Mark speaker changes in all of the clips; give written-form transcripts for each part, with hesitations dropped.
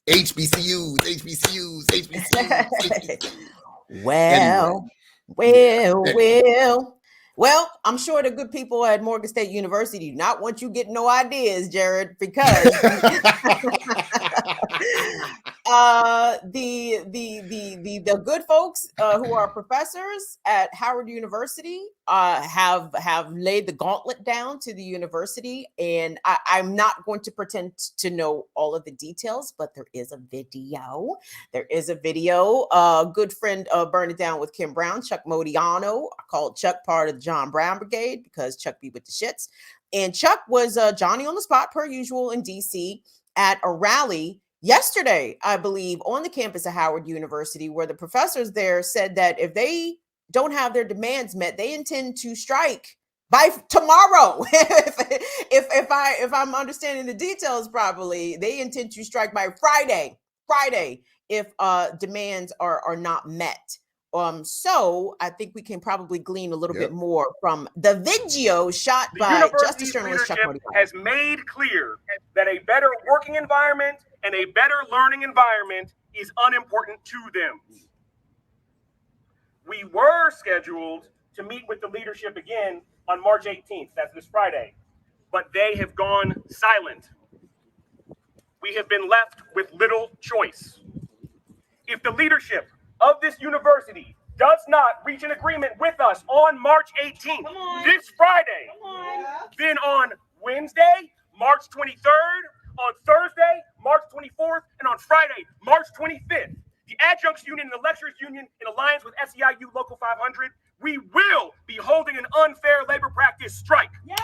Speaker 1: HBCUs, HBCUs, HBCUs, HBCUs.
Speaker 2: Well,
Speaker 1: Anyway.
Speaker 2: well, I'm sure the good people at Morgan State University do not want you getting no ideas, Jared, because the good folks who are professors at Howard University have laid the gauntlet down to the university, and I'm not going to pretend to know all of the details, but there is a video. There is a video. Good friend Burn It Down with Kim Brown, Chuck Modiano. I called Chuck part of the John Brown Brigade because Chuck be with the shits. And Chuck was Johnny on the spot, per usual, in DC at a rally yesterday, I believe, on the campus of Howard University, where the professors there said that if they don't have their demands met, they intend to strike by tomorrow. if I'm understanding the details properly, they intend to strike by Friday if demands are not met. So I think we can probably glean a little bit more from the video shot by Justice Journalist Chuck Modiano.
Speaker 3: Has made clear that a better working environment and a better learning environment is unimportant to them. We were scheduled to meet with the leadership again on March 18th, that's this Friday, but they have gone silent. We have been left with little choice. If the leadership of this university does not reach an agreement with us on March 18th, this Friday, then on Wednesday, March 23rd, on Thursday, March 24th, and on Friday, March 25th, the Adjuncts Union and the Lecturers Union, in alliance with SEIU Local 500, we will be holding an unfair labor practice strike. We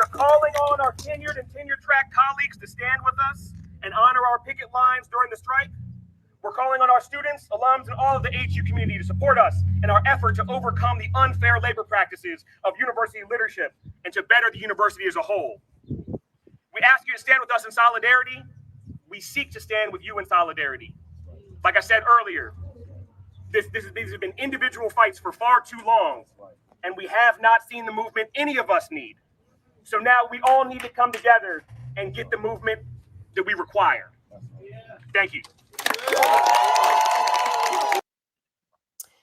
Speaker 3: are calling on our tenured and tenure-track colleagues to stand with us and honor our picket lines during the strike. We're calling on our students, alums, and all of the HU community to support us in our effort to overcome the unfair labor practices of university leadership and to better the university as a whole. We ask you to stand with us in solidarity. We seek to stand with you in solidarity. Like I said earlier, these have been individual fights for far too long, and we have not seen the movement any of us need. So now we all need to come together and get the movement that we require. Thank you.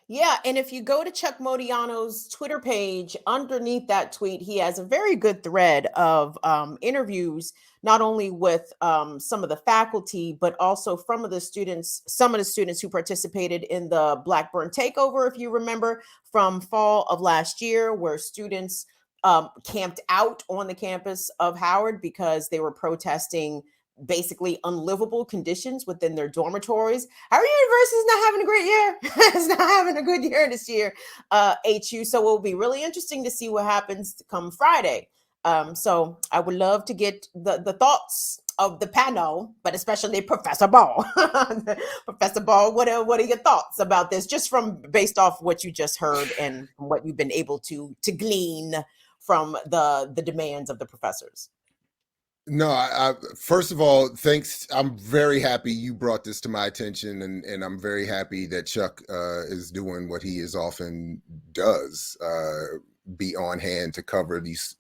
Speaker 2: Yeah, and if you go to Chuck Modiano's Twitter page, underneath that tweet, he has a very good thread of interviews, not only with some of the faculty, but also some of the students who participated in the Blackburn takeover, if you remember, from fall of last year, where students camped out on the campus of Howard because they were protesting basically unlivable conditions within their dormitories. Howard University is not having a great year. It's not having a good year this year, HU. So it will be really interesting to see what happens come Friday. So I would love to get the thoughts of the panel, but especially Professor Ball. Professor Ball, what are your thoughts about this, just from based off what you just heard and what you've been able to glean from the demands of the professors?
Speaker 1: No, I first of all, thanks. I'm very happy you brought this to my attention, and I'm very happy that Chuck is doing what he is often does, be on hand to cover these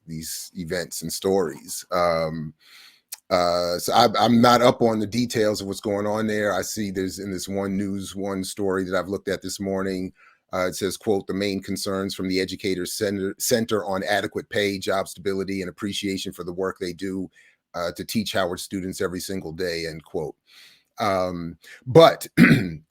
Speaker 1: events and stories. So I'm not up on the details of what's going on there. I see there's in this one story that I've looked at this morning. It says, quote, the main concerns from the Educators Center on adequate pay, job stability, and appreciation for the work they do to teach Howard students every single day, end quote. But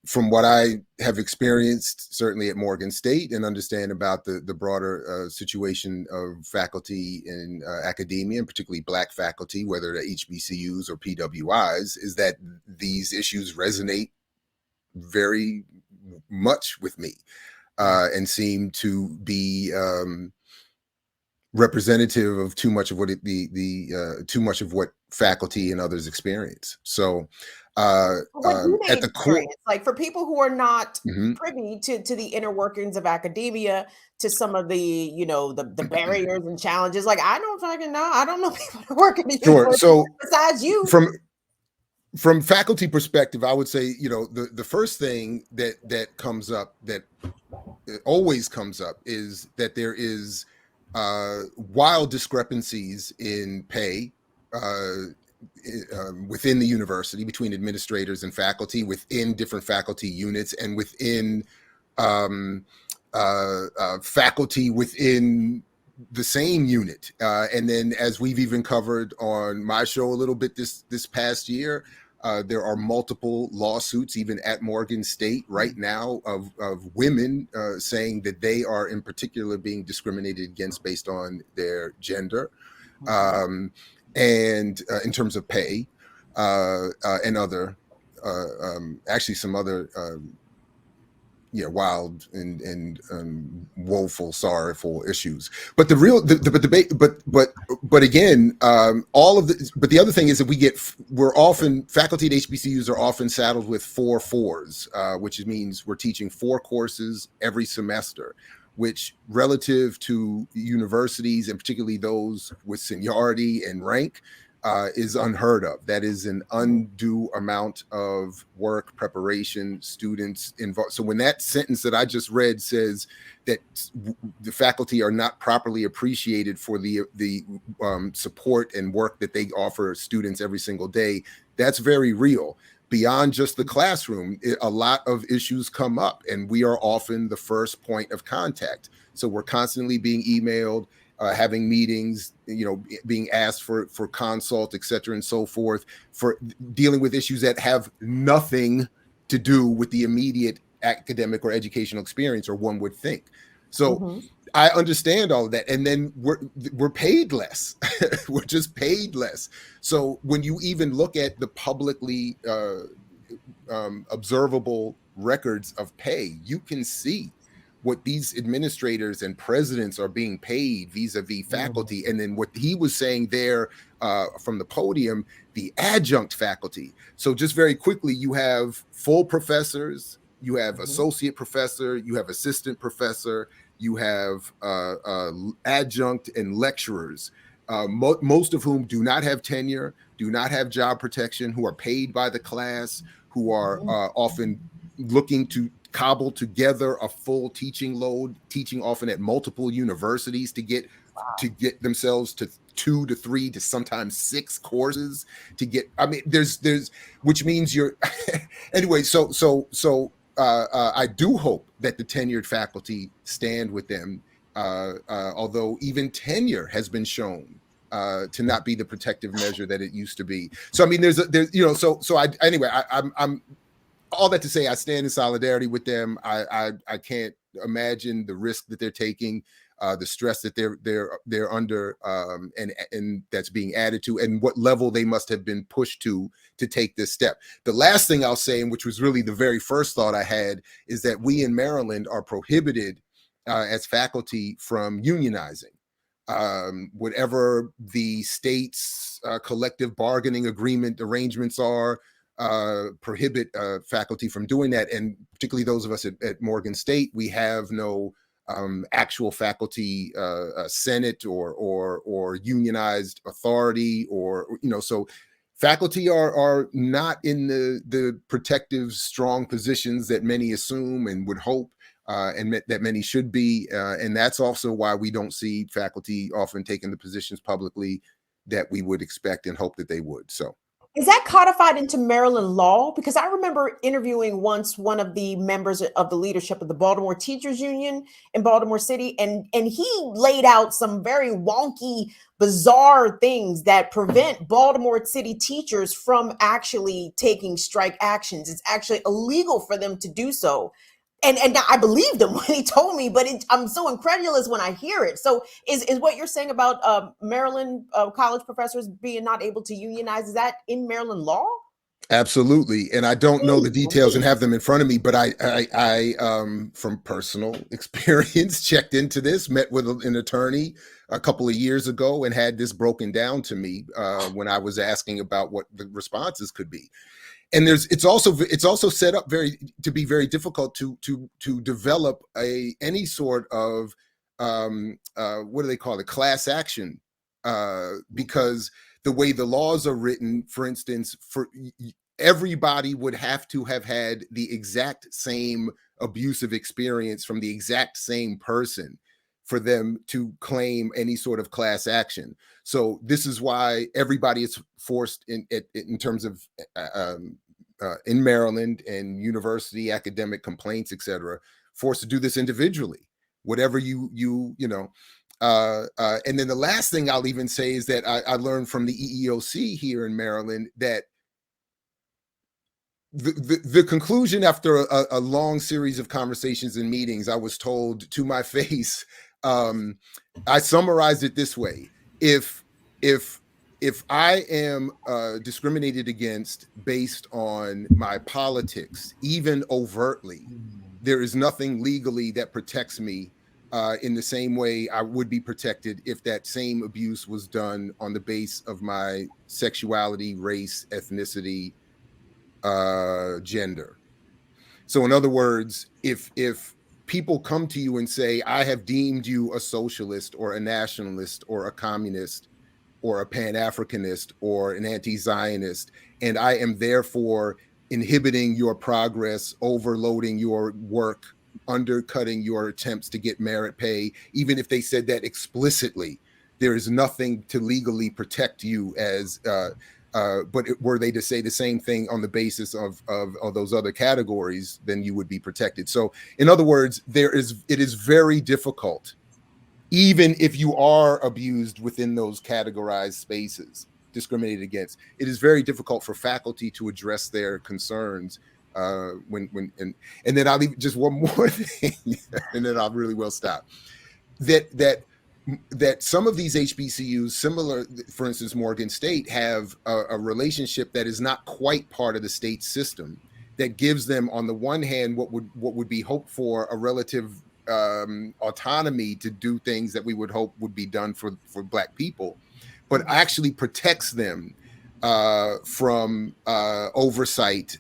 Speaker 1: from what I have experienced, certainly at Morgan State, and understand about the broader situation of faculty in academia, and particularly Black faculty, whether they're HBCUs or PWIs, is that these issues resonate very much with me and seem to be representative of too much of what too much of what faculty and others experience. So at the core,
Speaker 2: like for people who are not privy to the inner workings of academia, to some of the the barriers and challenges, like I don't know people who work in the
Speaker 1: sure. So
Speaker 2: besides you.
Speaker 1: From faculty perspective, I would say, the first thing that comes up, that always comes up, is that there is wild discrepancies in pay within the university, between administrators and faculty, within different faculty units, and within faculty within the same unit. And then, as we've even covered on my show a little bit this past year, there are multiple lawsuits, even at Morgan State right now, of women saying that they are in particular being discriminated against based on their gender, and in terms of pay, and other, actually some other wild and woeful, sorrowful issues. But the real the debate, but again, all of the. But the other thing is that we're often, faculty at HBCUs are often saddled with 4 4s, which means we're teaching 4 courses every semester, which, relative to universities, and particularly those with seniority and rank, is unheard of. That is an undue amount of work, preparation, students involved. So when that sentence that I just read says that the faculty are not properly appreciated for the support and work that they offer students every single day, that's very real. Beyond just the classroom, a lot of issues come up, and we are often the first point of contact. So we're constantly being emailed, having meetings, being asked for consult, et cetera, and so forth, for dealing with issues that have nothing to do with the immediate academic or educational experience, or one would think. So I understand all of that. And then we're paid less. We're just paid less. So when you even look at the publicly observable records of pay, you can see what these administrators and presidents are being paid vis-a-vis faculty. And then what he was saying there from the podium, the adjunct faculty. So just very quickly, you have full professors, you have associate professor, you have assistant professor, you have adjunct and lecturers, most of whom do not have tenure, do not have job protection, who are paid by the class, who are often looking to cobble together a full teaching load, teaching often at multiple universities to get themselves to 2 to 3 to sometimes 6 courses to get. I mean, there's which means you're anyway. So I do hope that the tenured faculty stand with them, although even tenure has been shown to not be the protective measure that it used to be. So I mean, I'm all that to say, I stand in solidarity with them. I can't imagine the risk that they're taking, the stress that they're under, and that's being added to, and what level they must have been pushed to take this step. The last thing I'll say, and which was really the very first thought I had, is that we in Maryland are prohibited as faculty from unionizing. Whatever the state's collective bargaining agreement arrangements are, prohibit faculty from doing that. And particularly those of us at Morgan State, we have no actual faculty senate or unionized authority, or so faculty are not in the protective, strong positions that many assume and would hope, and that many should be. And that's also why we don't see faculty often taking the positions publicly that we would expect and hope that they would. So.
Speaker 2: Is that codified into Maryland law? Because I remember interviewing once one of the members of the leadership of the Baltimore Teachers Union in Baltimore City, and he laid out some very wonky, bizarre things that prevent Baltimore City teachers from actually taking strike actions. It's actually illegal for them to do so. And I believed him when he told me, but I'm so incredulous when I hear it. So is what you're saying about Maryland college professors being not able to unionize, is that in Maryland law?
Speaker 1: Absolutely. And I don't know the details and have them in front of me, but I from personal experience, checked into this, met with an attorney a couple of years ago and had this broken down to me when I was asking about what the responses could be. And it's also set up to be very difficult to develop any sort of what do they call it, class action, because the way the laws are written, for instance, everybody would have to have had the exact same abusive experience from the exact same person for them to claim any sort of class action. So this is why everybody is forced in terms of in Maryland and university academic complaints, etc., forced to do this individually, whatever you know. And then the last thing I'll even say is that I learned from the EEOC here in Maryland that the conclusion after a long series of conversations and meetings, I was told to my face, I summarized it this way: if I am discriminated against based on my politics, even overtly, there is nothing legally that protects me in the same way I would be protected if that same abuse was done on the base of my sexuality, race, ethnicity, gender. So in other words, if people come to you and say, I have deemed you a socialist or a nationalist or a communist or a Pan-Africanist or an anti-Zionist, and I am therefore inhibiting your progress, overloading your work, undercutting your attempts to get merit pay, even if they said that explicitly, there is nothing to legally protect you as but were they to say the same thing on the basis of those other categories, then you would be protected. So in other words, it is very difficult, even if you are abused within those categorized spaces, discriminated against, it is very difficult for faculty to address their concerns and then I'll leave just one more thing and then I'll really well stop. That some of these HBCUs, similar, for instance, Morgan State, have a relationship that is not quite part of the state system, that gives them, on the one hand, what would be hoped for, a relative autonomy to do things that we would hope would be done for Black people, but actually protects them from oversight,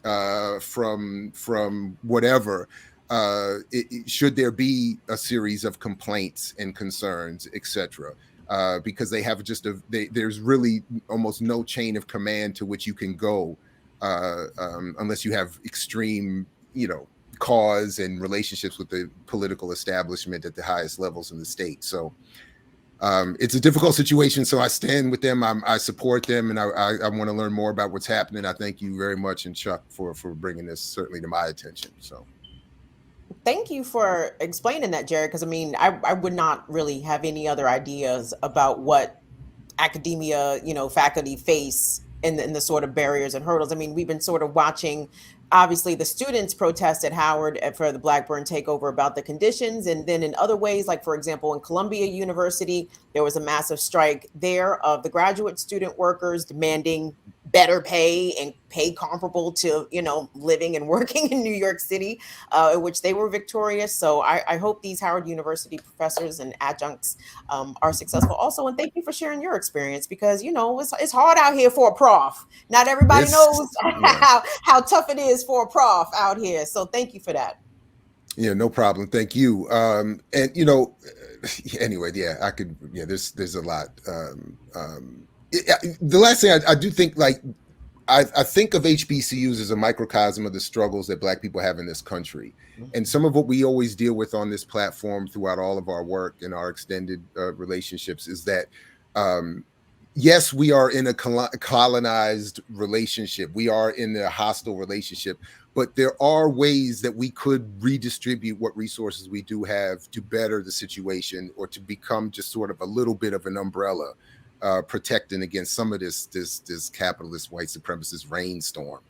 Speaker 1: from whatever. Should there be a series of complaints and concerns, etc., because they have there's really almost no chain of command to which you can go unless you have extreme, cause and relationships with the political establishment at the highest levels in the state. So it's a difficult situation. So I stand with them. I support them, and I want to learn more about what's happening. I thank you very much, and Chuck, for bringing this certainly to my attention. So.
Speaker 2: Thank you for explaining that, Jared, because I would not really have any other ideas about what academia, faculty face in the sort of barriers and hurdles. We've been sort of watching, obviously, the students protest at Howard for the Blackburn takeover about the conditions. And then in other ways, like, for example, in Columbia University, there was a massive strike there of the graduate student workers demanding better pay and pay comparable to, living and working in New York City, in which they were victorious. So I hope these Howard University professors and adjuncts are successful also. And thank you for sharing your experience, because, it's hard out here for a prof. Not everybody knows how tough it is for a prof out here. So thank you for that.
Speaker 1: Yeah, no problem. Thank you. And, anyway, there's a lot. The last thing I do think, I think of HBCUs as a microcosm of the struggles that Black people have in this country. And some of what we always deal with on this platform throughout all of our work and our extended relationships is that, yes, we are in a colonized relationship. We are in a hostile relationship, but there are ways that we could redistribute what resources we do have to better the situation, or to become just sort of a little bit of an umbrella, protecting against some of this capitalist white supremacist rainstorm,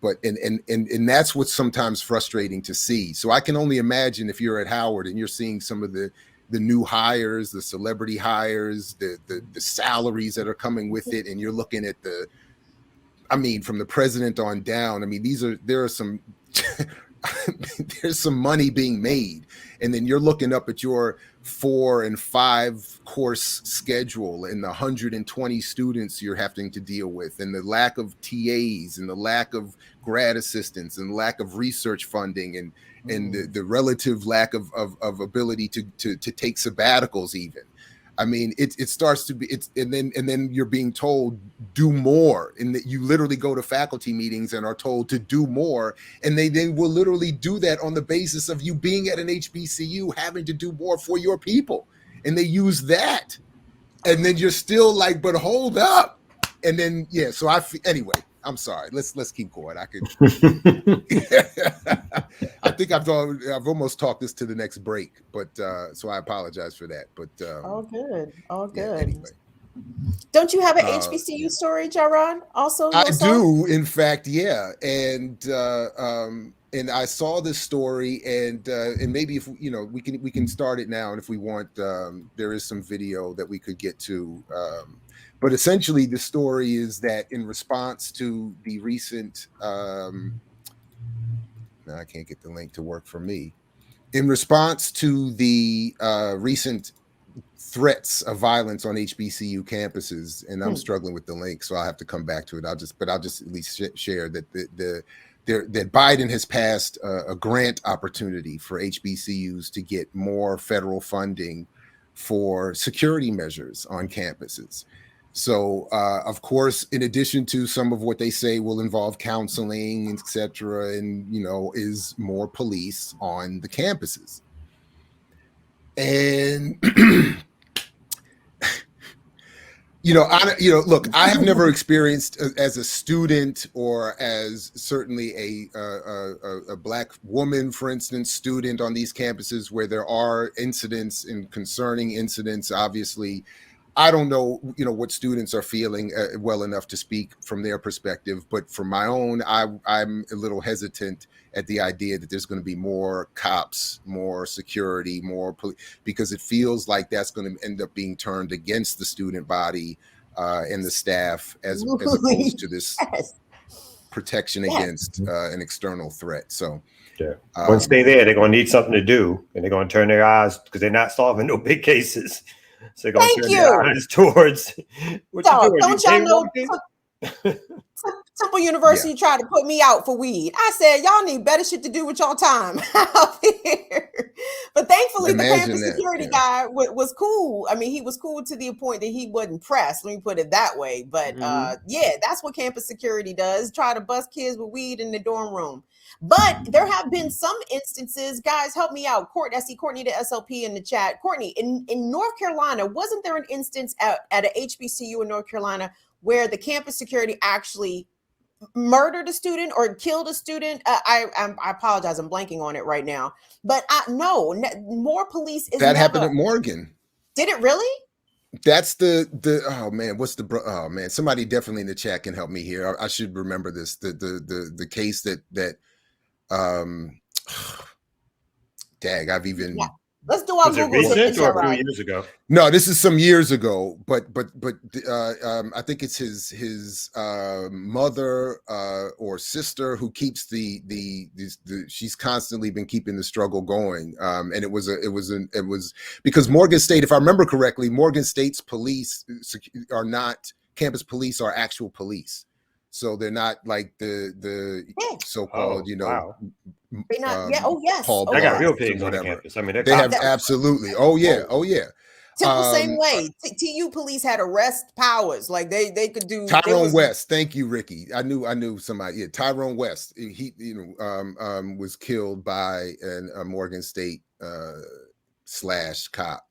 Speaker 1: but and that's what's sometimes frustrating to see. So I can only imagine if you're at Howard and you're seeing some of the new hires, the celebrity hires, the salaries that are coming with it, and you're looking at from the president on down. There are some there's some money being made, and then you're looking up at your 4 and 5 course schedule and the 120 students you're having to deal with, and the lack of TAs, and the lack of grad assistants, and lack of research funding, and the relative lack of ability to take sabbaticals even. I mean, it starts to be, and then you're being told do more, and that you literally go to faculty meetings and are told to do more, and they then will literally do that on the basis of you being at an HBCU having to do more for your people, and they use that, and then you're still like, but hold up, and then so anyway. I'm sorry. Let's keep going. I could. I think I've almost talked this to the next break, but so I apologize for that. But
Speaker 2: all good.
Speaker 1: Yeah, anyway.
Speaker 2: Don't you have an HBCU story, Jaron? Also, yourself?
Speaker 1: I do, in fact, yeah. And I saw this story, and maybe if we can start it now, and if we want, there is some video that we could get to. But essentially, the story is that in response to the recent, now I can't get the link to work for me. In response to the recent threats of violence on HBCU campuses, and I'm struggling with the link, so I'll have to come back to it. I'll just at least share that that Biden has passed a grant opportunity for HBCUs to get more federal funding for security measures on campuses. So, of course, in addition to some of what they say will involve counseling, et cetera, and, is more police on the campuses. And, look, I have never experienced as a student, or as certainly a Black woman, for instance, student on these campuses, where there are incidents and concerning incidents. Obviously, I don't know, what students are feeling well enough to speak from their perspective, but from my own, I'm a little hesitant at the idea that there's going to be more cops, more security, more police, because it feels like that's going to end up being turned against the student body and the staff as opposed to this protection against an external threat. So
Speaker 4: once they're there, they're going to need something to do, and they're going to turn their eyes, because they're not solving no big cases. So they're going to turn their eyes towards what you doing?
Speaker 2: Don't y'all know Temple University tried to put me out for weed. I said, y'all need better shit to do with y'all time out here. But thankfully, the campus security guy was cool. I mean, he was cool to the point that he wasn't pressed. Let me put it that way. But that's what campus security does. Try to bust kids with weed in the dorm room. But there have been some instances, guys, help me out. I see Courtney, the SLP, in the chat. Courtney, in North Carolina, wasn't there an instance at an HBCU in North Carolina where the campus security actually murdered a student or killed a student? I apologize, I'm blanking on it right now. But no, more police is
Speaker 1: that happened at Morgan.
Speaker 2: Did it really?
Speaker 1: That's oh man, somebody definitely in the chat can help me here. I should remember this. The case that I've even
Speaker 2: let's do our Google
Speaker 4: recent or a few years ago.
Speaker 1: No, this is some years ago, but I think it's his mother or sister who keeps the she's constantly been keeping the struggle going, and it was because Morgan State, if I remember correctly, Morgan State's police are not campus police, are actual police. So they're not like the so-called,
Speaker 4: wow.
Speaker 2: They're not.
Speaker 4: They got real pigs on campus. I mean,
Speaker 1: they have absolutely. Oh yeah.
Speaker 2: Temple same way. TU police had arrest powers, like they could do.
Speaker 1: Tyrone West. Thank you, Ricky. I knew somebody. Yeah, Tyrone West. He was killed by a Morgan State / cop.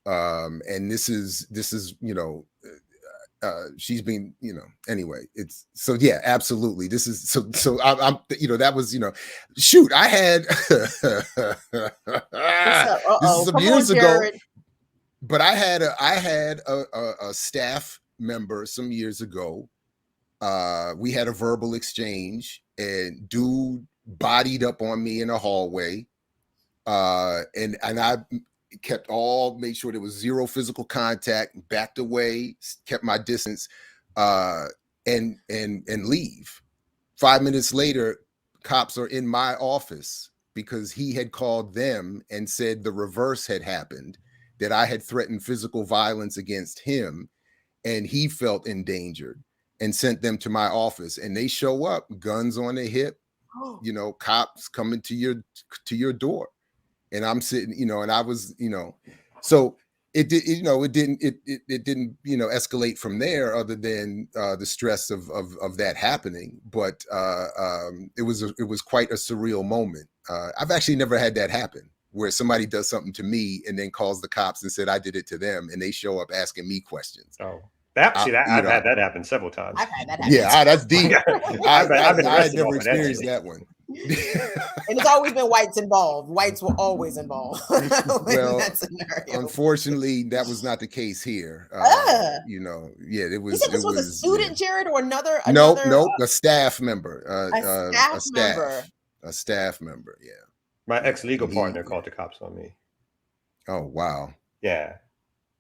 Speaker 1: And this is she's been, anyway, it's so, yeah, absolutely. This is so I'm that was, shoot, I had this is some years ago, but I had a staff member some years ago. We had a verbal exchange, and dude bodied up on me in a hallway. And I made sure there was zero physical contact, backed away, kept my distance, and leave. 5 minutes later, cops are in my office because he had called them and said the reverse had happened, that I had threatened physical violence against him, and he felt endangered, and sent them to my office. And they show up, guns on their hip, cops coming to your door. And I'm sitting, and I was, so it did, it didn't, escalate from there other than the stress of that happening. But it was quite a surreal moment. I've actually never had that happen, where somebody does something to me and then calls the cops and said I did it to them, and they show up asking me questions.
Speaker 4: Oh, I've had that happen several times.
Speaker 2: I've had that happen.
Speaker 1: Yeah, that's deep. I had never
Speaker 4: off of that
Speaker 1: experienced
Speaker 4: shit.
Speaker 1: that one.
Speaker 2: And it's always been whites involved. Whites were always involved.
Speaker 1: Well,
Speaker 2: that scenario.
Speaker 1: Unfortunately, that was not the case here. Yeah, it was.
Speaker 2: You said this was a student, Jared, or another?
Speaker 1: Nope, a staff member. A staff member. Yeah.
Speaker 4: My ex-legal partner called the cops on me.
Speaker 1: Oh wow.
Speaker 4: Yeah,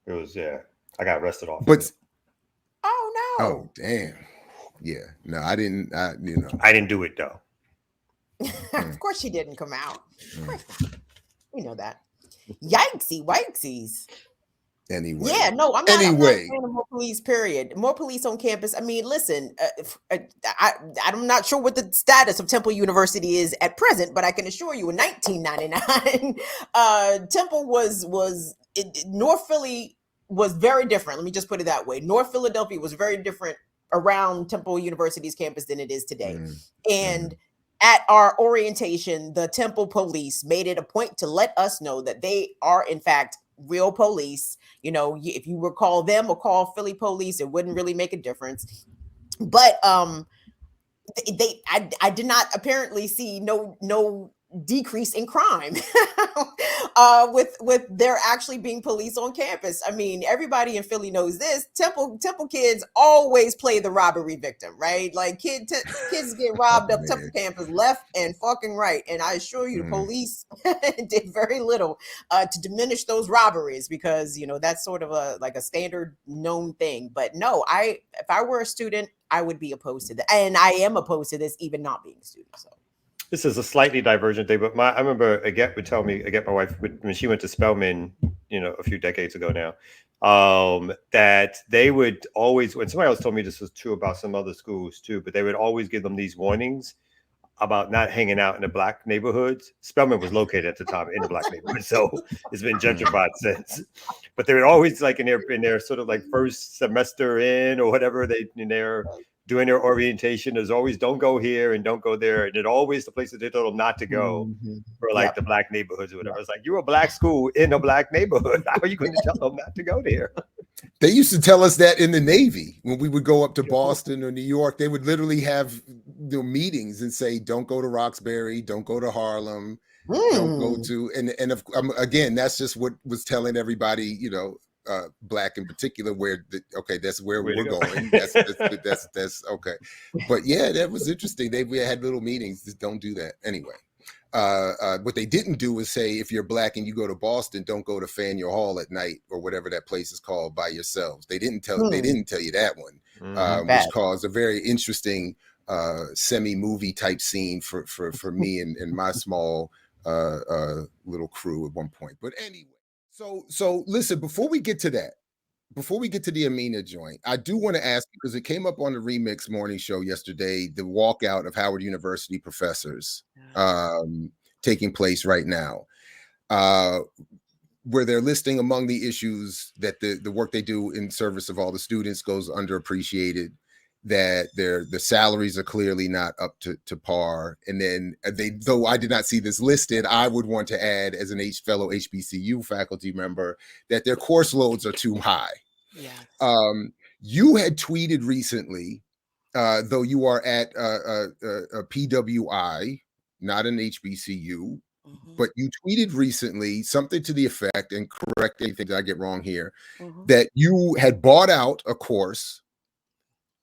Speaker 4: it was. Yeah, I got arrested off.
Speaker 1: But
Speaker 2: oh no.
Speaker 1: Oh damn. Yeah. No, I didn't. I
Speaker 4: didn't do it though.
Speaker 2: Of course she didn't come out. We know that. Yikesies.
Speaker 1: Anyway.
Speaker 2: Yeah, no, I'm not a fan of more police, period. More police on campus. I mean, listen, I'm not sure what the status of Temple University is at present, but I can assure you in 1999, Temple North Philly was very different. Let me just put it that way. North Philadelphia was very different around Temple University's campus than it is today. And at our orientation, the Temple police made it a point to let us know that they are, in fact, real police. If you would call them or call Philly police, it wouldn't really make a difference. But I did not apparently see no decrease in crime with there actually being police on campus. I mean, everybody in Philly knows this. Temple kids always play the robbery victim, right? Like kids get robbed up Temple campus left and fucking right. And I assure you, the police did very little to diminish those robberies, because that's sort of a standard known thing. But no, if I were a student, I would be opposed to that, and I am opposed to this, even not being a student. So.
Speaker 4: This is a slightly divergent thing, but I remember Aget would tell me, my wife, when she went to Spelman, a few decades ago now, that they would always, when somebody else told me this was true about some other schools too, but they would always give them these warnings about not hanging out in the Black neighborhoods. Spelman was located at the time in the Black neighborhood, so it's been gentrified since. But they would always, like in their sort of like first semester in or whatever, they're doing their orientation, there's always don't go here and don't go there, and it always the places they told them not to go for the Black neighborhoods or whatever. It's like, you're a Black school in a Black neighborhood. How are you going to tell them not to go there?
Speaker 1: They used to tell us that in the Navy when we would go up to Boston or New York. They would literally have meetings and say, "Don't go to Roxbury, don't go to Harlem, don't go to." And again, that's just what was telling everybody, Black in particular, that's where we're going. That's okay. But yeah, that was interesting. We had little meetings. Just don't do that anyway. What they didn't do is say, if you're Black and you go to Boston, don't go to Faneuil Hall at night or whatever that place is called by yourselves. They didn't tell you that one, which caused a very interesting semi-movie type scene for me and my small little crew at one point. But anyway. So listen, before we get to the Amina joint, I do want to ask you, because it came up on the Remix morning show yesterday, the walkout of Howard University professors taking place right now, where they're listing among the issues that the work they do in service of all the students goes underappreciated, that the salaries are clearly not up to par. And then though I did not see this listed, I would want to add, as an fellow HBCU faculty member, that their course loads are too high.
Speaker 2: Yeah.
Speaker 1: You had tweeted recently, though you are at a PWI, not an HBCU, but you tweeted recently something to the effect, and correct anything that I get wrong here, that you had bought out a course,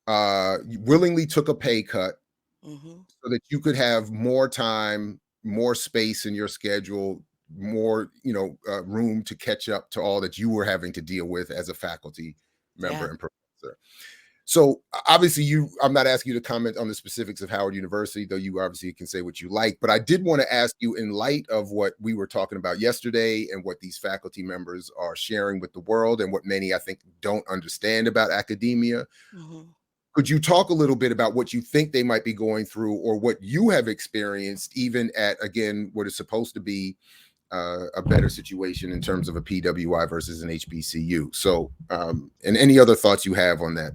Speaker 1: you willingly took a pay cut so that you could have more time, more space in your schedule, more room to catch up to all that you were having to deal with as a faculty member and professor. So obviously I'm not asking you to comment on the specifics of Howard University, though you obviously can say what you like, but I did want to ask you, in light of what we were talking about yesterday and what these faculty members are sharing with the world and what many, I think, don't understand about academia, could you talk a little bit about what you think they might be going through, or what you have experienced, even at, again, what is supposed to be a better situation in terms of a PWI versus an HBCU. So, and any other thoughts you have on that,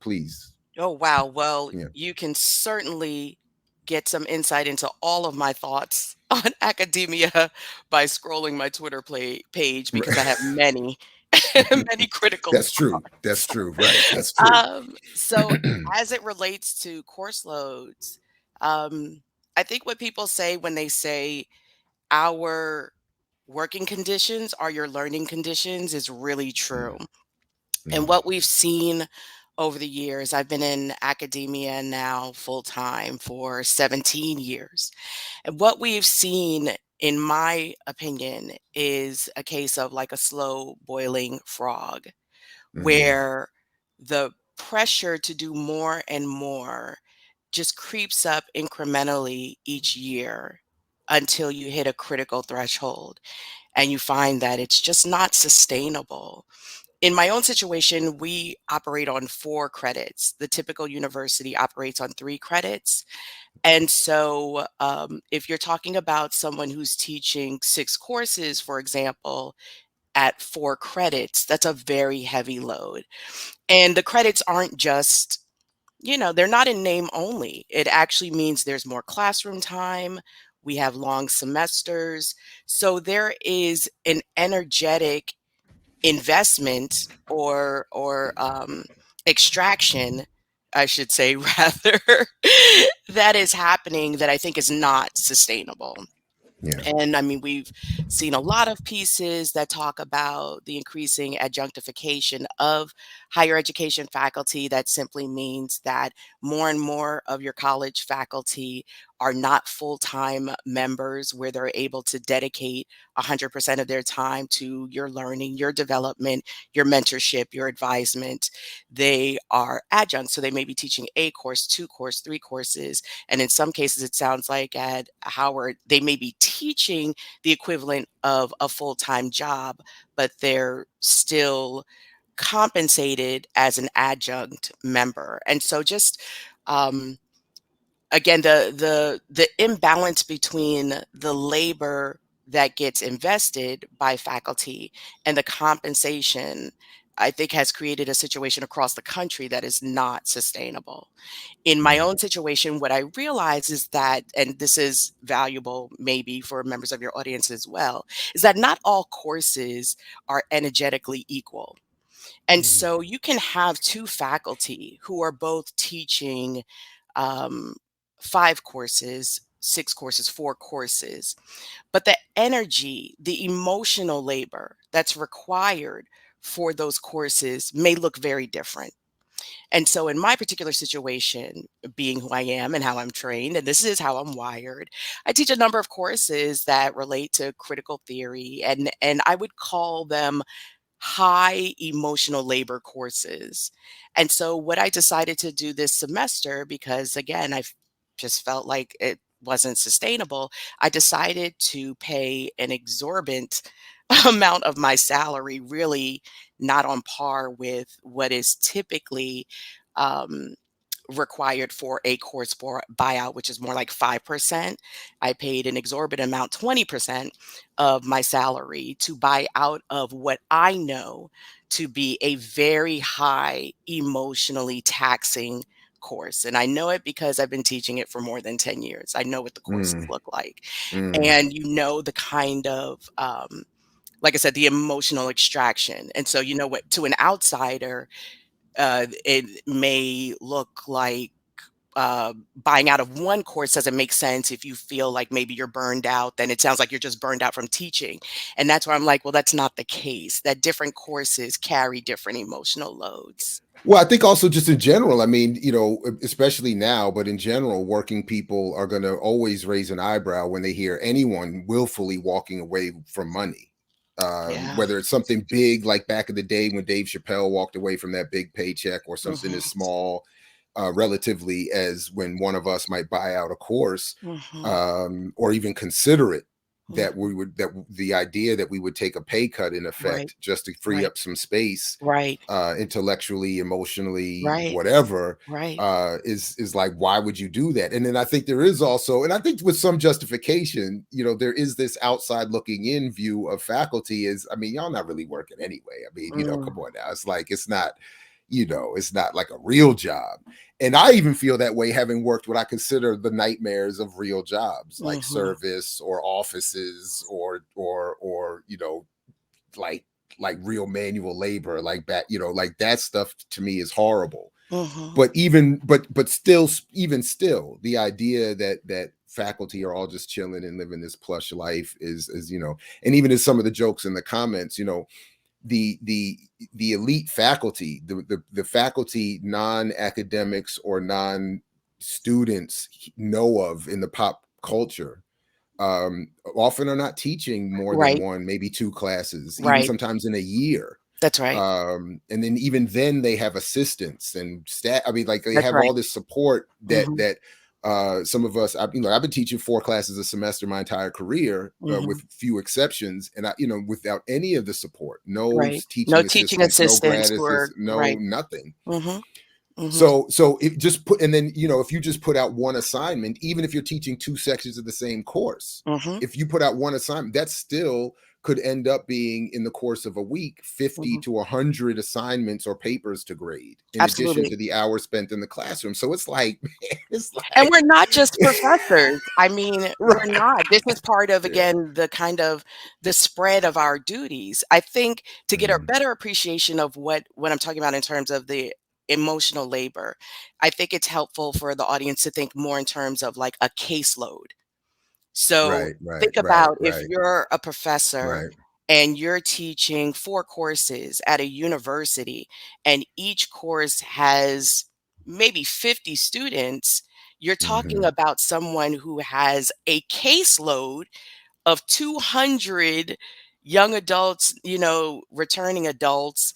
Speaker 1: please.
Speaker 5: Oh, wow. Well,
Speaker 1: Yeah.
Speaker 5: you can certainly get some insight into all of my thoughts on academia by scrolling my Twitter page because I have many, many critical
Speaker 1: That's true. That's
Speaker 5: thoughts.
Speaker 1: true. Right. That's true.
Speaker 5: So as it relates to course loads, I think what people say when they say our working conditions are your learning conditions is really true. And what we've seen over the years, I've been in academia now full time for 17 years. And what we've seen, in my opinion, is a case of like a slow boiling frog, where the pressure to do more and more just creeps up incrementally each year until you hit a critical threshold and you find that it's just not sustainable. In my own situation, we operate on 4 credits. The typical university operates on 3 credits. And so, if you're talking about someone who's teaching 6 courses, for example, at 4 credits, that's a very heavy load. And the credits aren't just, they're not in name only. It actually means there's more classroom time. We have long semesters. So there is an energetic investment or extraction, I should say, rather, that is happening that I think is not sustainable.
Speaker 1: Yeah.
Speaker 5: And I mean, we've seen a lot of pieces that talk about the increasing adjunctification of higher education faculty. That simply means that more and more of your college faculty are not full-time members where they're able to dedicate 100% of their time to your learning, your development, your mentorship, your advisement. They are adjuncts, so they may be teaching a course, 2 courses, 3 courses, and in some cases, it sounds like at Howard, they may be teaching the equivalent of a full-time job, but they're still compensated as an adjunct member. And so just again, the imbalance between the labor that gets invested by faculty and the compensation, I think, has created a situation across the country that is not sustainable. In my own situation, what I realize is that, and this is valuable maybe for members of your audience as well, is that not all courses are energetically equal. And so you can have 2 faculty who are both teaching 5 courses, 6 courses, 4 courses, but the energy, the emotional labor that's required for those courses may look very different. And so in my particular situation, being who I am and how I'm trained, and this is how I'm wired, I teach a number of courses that relate to critical theory, and I would call them high emotional labor courses. And so what I decided to do this semester, because again, I just felt like it wasn't sustainable, I decided to pay an exorbitant amount of my salary, really not on par with what is typically um, required for a course for buyout, which is more like 5%. I paid an exorbitant amount, 20% of my salary, to buy out of what I know to be a very high, emotionally taxing course. And I know it because I've been teaching it for more than 10 years. I know what the courses look like. And the kind of, like I said, the emotional extraction. And so, what, to an outsider, it may look like buying out of one course doesn't make sense. If you feel like maybe you're burned out, then it sounds like you're just burned out from teaching. And that's where I'm like, well, that's not the case, that different courses carry different emotional loads.
Speaker 1: Well, I think also just in general, I mean, especially now, but in general, working people are going to always raise an eyebrow when they hear anyone willfully walking away from money.
Speaker 5: Yeah.
Speaker 1: Whether it's something big like back in the day when Dave Chappelle walked away from that big paycheck, or something as small relatively as when one of us might buy out a course,
Speaker 5: Mhm.
Speaker 1: or even consider it that we would, that the idea that we would take a pay cut in effect
Speaker 5: Right.
Speaker 1: just to free
Speaker 5: Right.
Speaker 1: up some space,
Speaker 5: Right.
Speaker 1: intellectually, emotionally,
Speaker 5: Right.
Speaker 1: whatever,
Speaker 5: Right.
Speaker 1: is like, why would you do that? And then I think there is also, and I think with some justification, you know, there is this outside looking in view of faculty is, I mean, y'all not really working anyway. I mean, you know, come on now. It's like, it's not, you know, it's not like a real job. And I even feel that way, having worked what I consider the nightmares of real jobs, like service or offices or you know, like real manual labor, like that, you know, like that stuff to me is horrible. But still, even still, the idea that faculty are all just chilling and living this plush life is, you know, and even as some of the jokes in the comments, you know, the elite faculty, the faculty non-academics or non-students know of in the pop culture, often are not teaching more than one, maybe two classes, even sometimes in a year.
Speaker 5: That's right.
Speaker 1: And then even then they have assistants and staff. I mean, like they
Speaker 5: That's
Speaker 1: have
Speaker 5: right.
Speaker 1: all this support that some of us, you know, I've been teaching 4 classes a semester my entire career, with few exceptions, and I, you know, without any of the support, no teaching assistants, no grad assistants, no nothing. So it just put, and then, you know, if you just put out one assignment, even if you're teaching 2 sections of the same course, if you put out one assignment, that still could end up being, in the course of a week, 50 to 100 assignments or papers to grade, in addition to the hours spent in the classroom. So it's like, man, it's like,
Speaker 5: and we're not just professors. I mean, we're not. This is part of, again, the kind of the spread of our duties. I think to get a better appreciation of what I'm talking about in terms of the emotional labor, I think it's helpful for the audience to think more in terms of like a caseload. So think about if you're a professor and you're teaching 4 courses at a university, and each course has maybe 50 students, you're talking about someone who has a caseload of 200 young adults, you know, returning adults,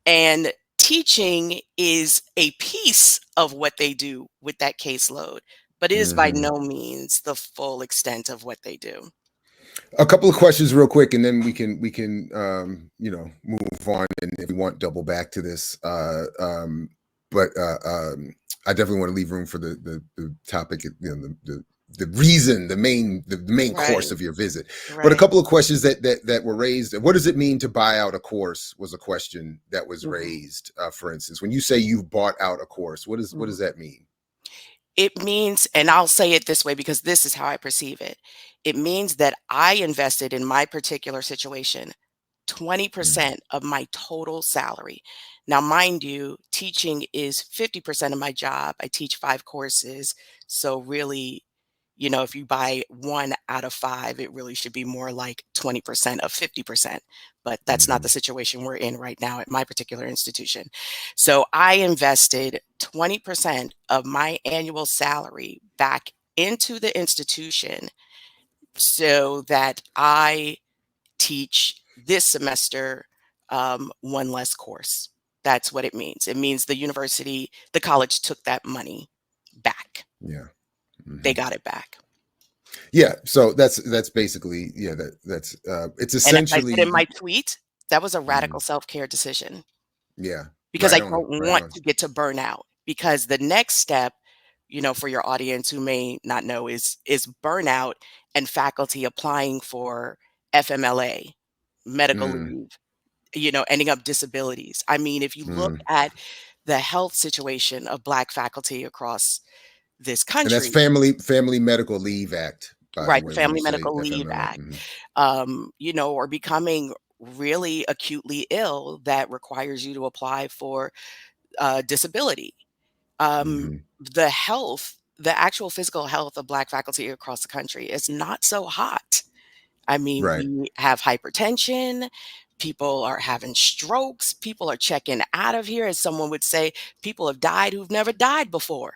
Speaker 5: and teaching is a piece of what they do with that caseload, but it is by no means the full extent of what they do.
Speaker 1: A couple of questions real quick, and then we can you know, move on, and if we want, double back to this. But I definitely want to leave room for the topic, you know, the reason, the main course of your visit. But a couple of questions that were raised. What does it mean to buy out a course? Was a question that was raised. For instance, when you say you've bought out a course, what does that mean?
Speaker 5: It means, and I'll say it this way because this is how I perceive it. It means that I invested in my particular situation 20% of my total salary. Now, mind you, teaching is 50% of my job. I teach 5 courses. So really, you know, if you buy 1 out of 5, it really should be more like 20% of 50%. But that's not the situation we're in right now at my particular institution. So I invested 20% of my annual salary back into the institution so that I teach this semester 1 less course. That's what it means. It means the university, the college took that money back.
Speaker 1: Yeah.
Speaker 5: They got it back.
Speaker 1: Yeah. So that's basically, yeah, that's it's essentially,
Speaker 5: and I said in my tweet, that was a radical self-care decision.
Speaker 1: Yeah.
Speaker 5: Because I don't want to get to burnout. Because the next step, you know, for your audience who may not know, is burnout and faculty applying for FMLA, medical leave, you know, ending up disabilities. I mean, if you look at the health situation of Black faculty across this country.
Speaker 1: And that's Family Medical Leave Act.
Speaker 5: Right, the Family Medical Leave Act. You know, or becoming really acutely ill that requires you to apply for disability. The health, the actual physical health of Black faculty across the country is not so hot. I mean, we have hypertension, people are having strokes, people are checking out of here. As someone would say, people have died who've never died before.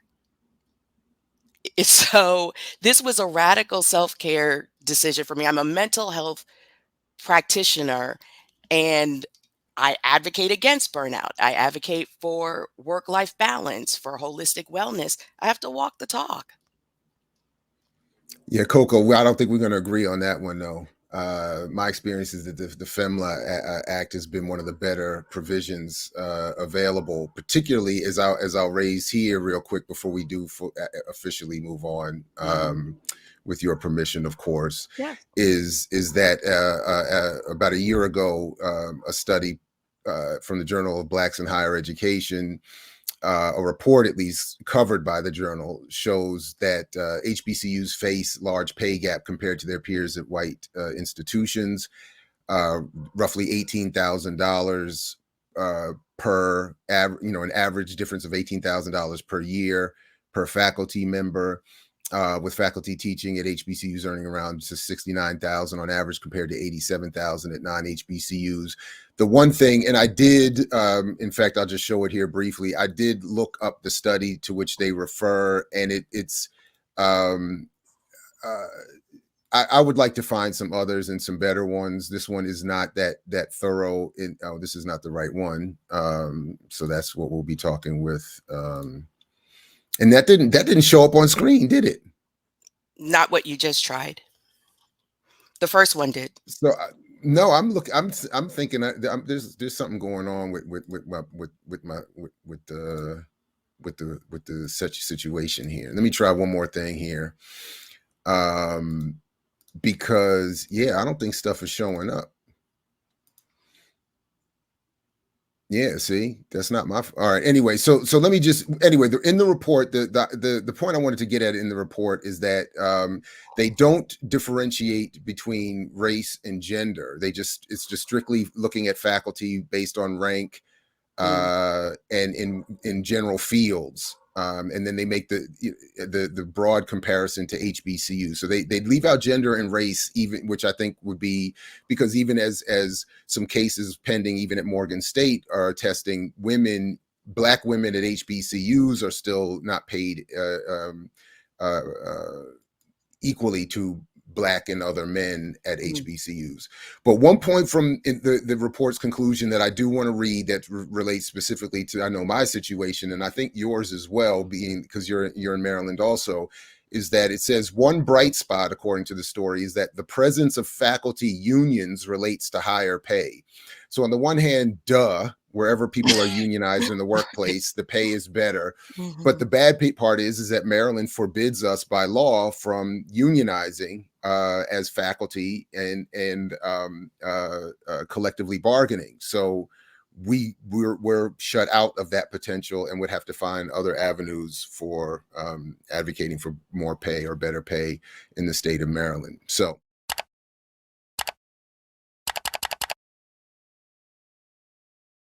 Speaker 5: So this was a radical self-care decision for me. I'm a mental health practitioner, and I advocate against burnout. I advocate for work-life balance, for holistic wellness. I have to walk the talk.
Speaker 1: Yeah, Coco, well, I don't think we're going to agree on that one, though. My experience is that the FEMLA Act has been one of the better provisions available, particularly as I'll raise here real quick before we do officially move on, with your permission, of course.
Speaker 2: Yeah.
Speaker 1: Is that about a year ago, a study from the Journal of Blacks in Higher Education, a report at least covered by the journal, shows that HBCUs face large pay gap compared to their peers at white institutions, roughly $18,000 per, an average difference of $18,000 per year per faculty member, with faculty teaching at HBCUs earning around just 69,000 on average compared to 87,000 at non-HBCUs. The one thing, and I did, in fact, I'll just show it here briefly. I did look up the study to which they refer, and I would like to find some others and some better ones. This one is not that thorough. This is not the right one. So that's what we'll be talking with. And that didn't show up on screen, did it?
Speaker 5: Not what you just tried. The first one did.
Speaker 1: So no, I'm thinking there's something going on with the such situation here. Let me try one more thing here, because I don't think stuff is showing up. Yeah, see, that's not my. All right. Anyway, so let me just in the report, the point I wanted to get at in the report is that they don't differentiate between race and gender. It's just strictly looking at faculty based on rank, and in general fields. And then they make the broad comparison to HBCU. So they leave out gender and race, even, which I think would be, because even as some cases pending, even at Morgan State, are attesting, Black women at HBCUs are still not paid equally to Black and other men at HBCUs. But one point from the report's conclusion that I do want to read that relates specifically to, I know, my situation, and I think yours as well, being because you're in Maryland also, is that it says one bright spot, according to the story, is that the presence of faculty unions relates to higher pay. So on the one hand, wherever people are unionized in the workplace, the pay is better. But the bad part is that Maryland forbids us by law from unionizing as faculty and collectively bargaining. So we're shut out of that potential and would have to find other avenues for advocating for more pay or better pay in the state of Maryland. So